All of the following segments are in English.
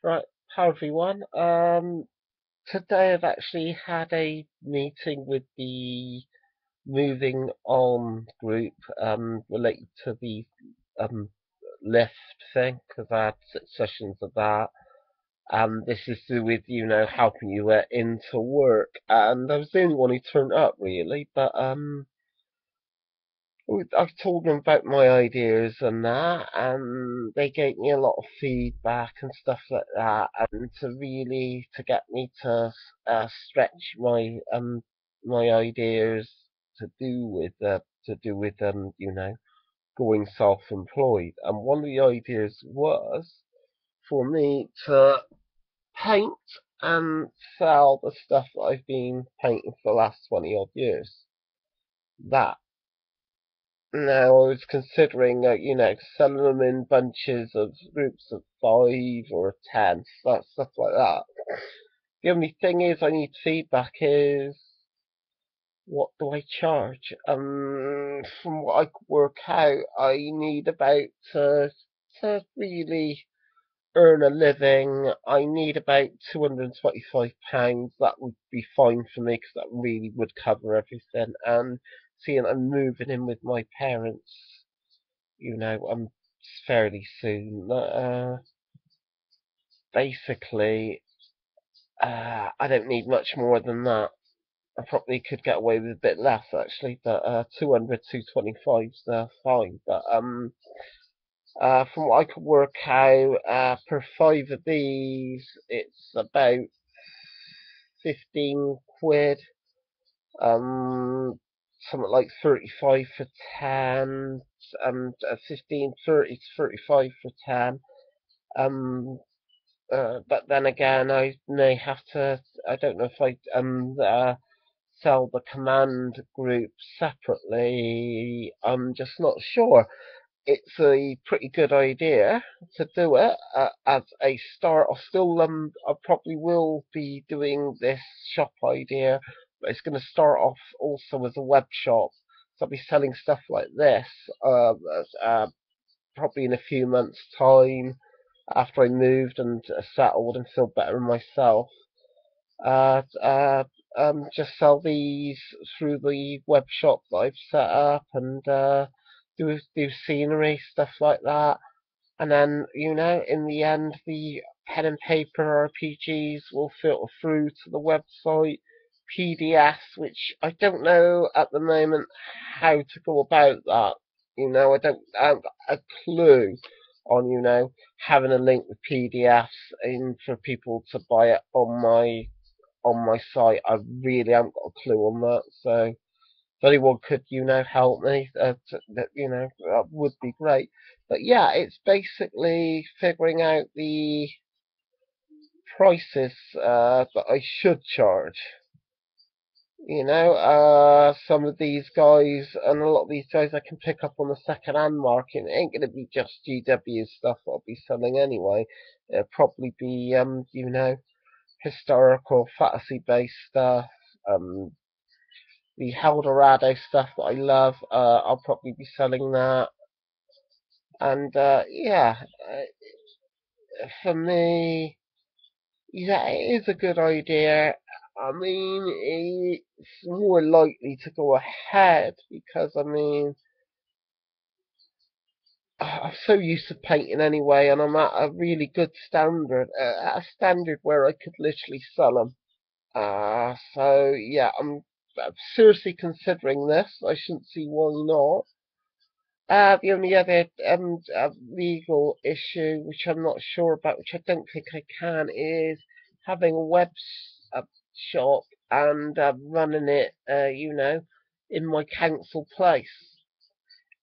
Right, hi everyone. Today I've actually had a meeting with the Moving On group, related to the um lift thing, because I had 6 sessions of that. This is to do with helping you get into work, and I was the only one who turned up really, but I've told them about my ideas and that, and they gave me a lot of feedback and stuff like that, and to get me to stretch my ideas to do with going self-employed. And one of the ideas was for me to paint and sell the stuff that I've been painting for the last 20 odd years. That Now, I was considering, selling them in bunches of groups of 5 or 10, stuff like that. The only thing is, I need feedback is, what do I charge? From what I could work out, I need about, to really earn a living, I need about £225. That would be fine for me because that really would cover everything. And seeing I'm moving in with my parents, fairly soon. Basically, I don't need much more than that. I probably could get away with a bit less actually, but 200, 225's fine. But from what I could work out, per 5 of these, it's about 15 quid. Um, Something like 35 for 10, 15, 30 to 35 for 10. Um, but then again, I may have to. I don't know if I sell the command group separately. I'm just not sure. It's a pretty good idea to do it as a start. I probably will be doing this shop idea, but it's going to start off also as a web shop. So I'll be selling stuff like this, probably in a few months' time after I moved and settled and feel better in myself. Uh, uh, just sell these through the web shop that I've set up and do scenery stuff like that. And then in the end, the pen and paper RPGs will filter through to the website. PDFs, which I don't know at the moment how to go about that. I haven't got a clue on having a link with PDFs in for people to buy it on my site. I really haven't got a clue on that. So if anyone could, help me, that would be great. But yeah, it's basically figuring out the prices that I should charge. Some of these guys and a lot of these guys I can pick up on the second-hand market. It ain't going to be just GW stuff that I'll be selling anyway. It'll probably be, historical, fantasy-based stuff, um, the Eldorado stuff that I love. I'll probably be selling that. And yeah, for me, yeah, it is a good idea. I mean, it's more likely to go ahead because, I mean, I'm so used to painting anyway, and I'm at a really good standard, at a standard where I could literally sell them. So yeah, I'm seriously considering this. I shouldn't see why not. The only other legal issue, which I'm not sure about, which I don't think I can, is having a shop and running it, in my council place.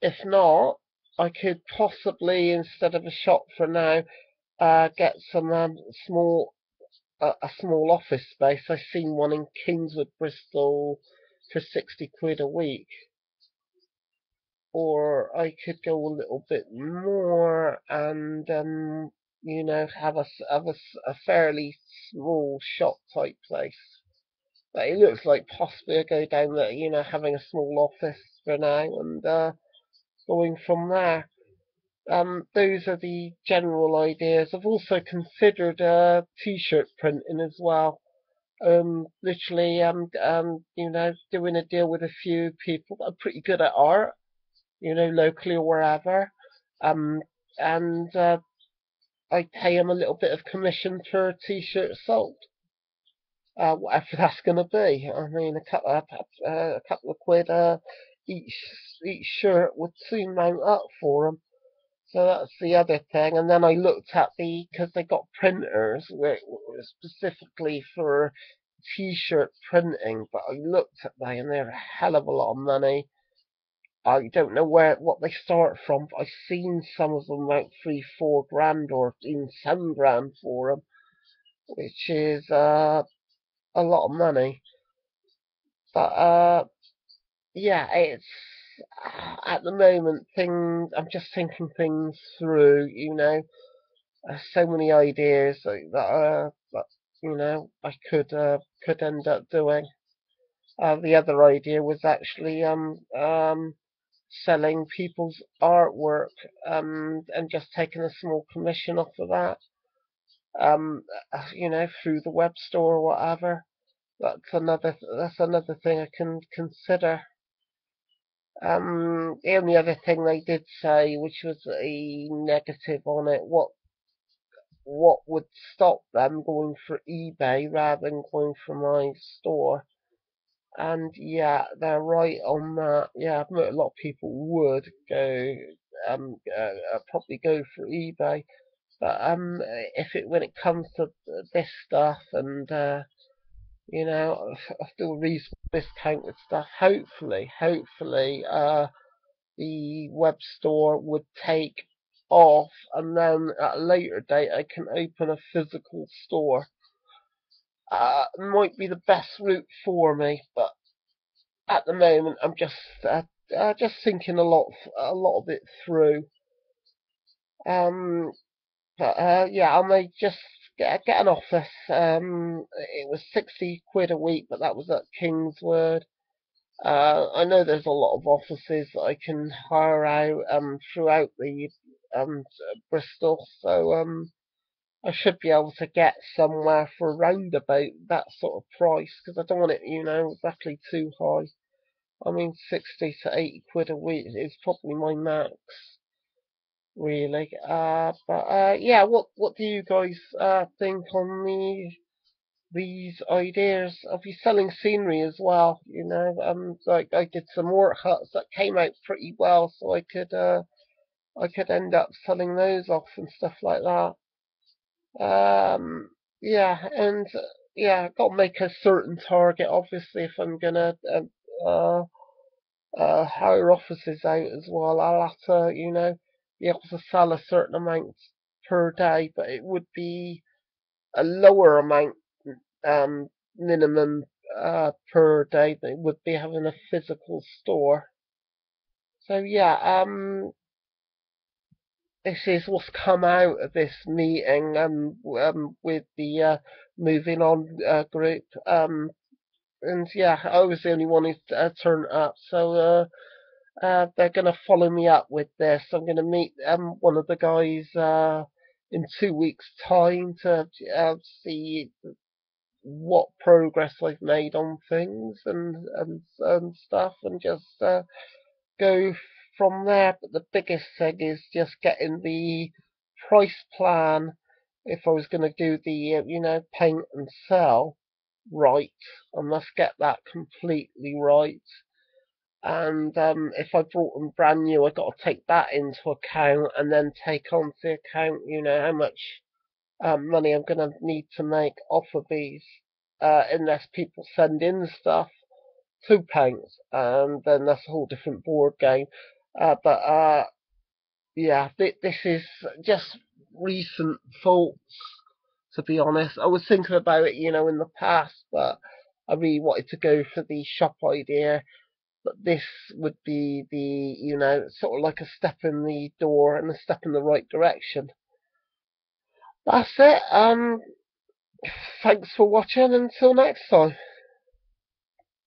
If not, I could possibly, instead of a shop for now, get some a small office space. I've seen one in Kingswood, Bristol, for 60 quid a week. Or I could go a little bit more and have a fairly small shop type place. But it looks like possibly I go down there, having a small office for now and going from there. those are the general ideas. I've also considered t-shirt printing as well. Literally, doing a deal with a few people that are pretty good at art, locally or wherever. Um, and I pay them a little bit of commission per t-shirt sold, whatever that's going to be. I mean, a couple of quid each each shirt would soon mount up for them. So that's the other thing. And then I looked at because they got printers specifically for t-shirt printing, but I looked at them and they're a hell of a lot of money. I don't know what they start from, but I've seen some of them about 3, 4 grand or even 7 grand for them, which is a lot of money. But yeah, it's at the moment things. I'm just thinking things through. So many ideas that I could end up doing. The other idea was actually selling people's artwork and just taking a small commission off of that. Through the web store or whatever. That's another thing I can consider. The only other thing they did say, which was a negative on it, what would stop them going for eBay rather than going for my store? And yeah, they're right on that. Yeah, a lot of people would go, probably go for eBay. But if it when it comes to this stuff and still reasonable discounted stuff, hopefully, the web store would take off, and then at a later date I can open a physical store. Might be the best route for me, but at the moment I'm just thinking a lot of it through. Um, but yeah, I may just get an office. It was 60 quid a week, but that was at Kingswood. I know there's a lot of offices that I can hire out throughout the Bristol, so I should be able to get somewhere for around about that sort of price because I don't want it, exactly too high. I mean, 60 to 80 quid a week is probably my max, really. But yeah, what do you guys think on these ideas of you selling scenery as well? Like I did some more huts that came out pretty well, so I could end up selling those off and stuff like that. Yeah, and yeah, got to make a certain target, obviously, if I'm gonna uh, hire offices out as well. I'll have to, be able to sell a certain amount per day, but it would be a lower amount um, minimum per day than it would be having a physical store. So yeah, this is what's come out of this meeting with the moving on group. And yeah, I was the only one who turned up, so they're going to follow me up with this. I'm going to meet one of the guys in 2 weeks' time to see what progress I've made on things and stuff, and just go from there. But the biggest thing is just getting the price plan. If I was going to do the paint and sell right, I must get that completely right. And if I brought them brand new, I got to take that into account, and then take onto account, how much money I'm going to need to make off of these, unless people send in stuff to paint, and then that's a whole different board game. But yeah, this is just recent thoughts, to be honest. I was thinking about it, in the past, but I really wanted to go for the shop idea. But this would be sort of like a step in the door and a step in the right direction. That's it. Thanks for watching. Until next time.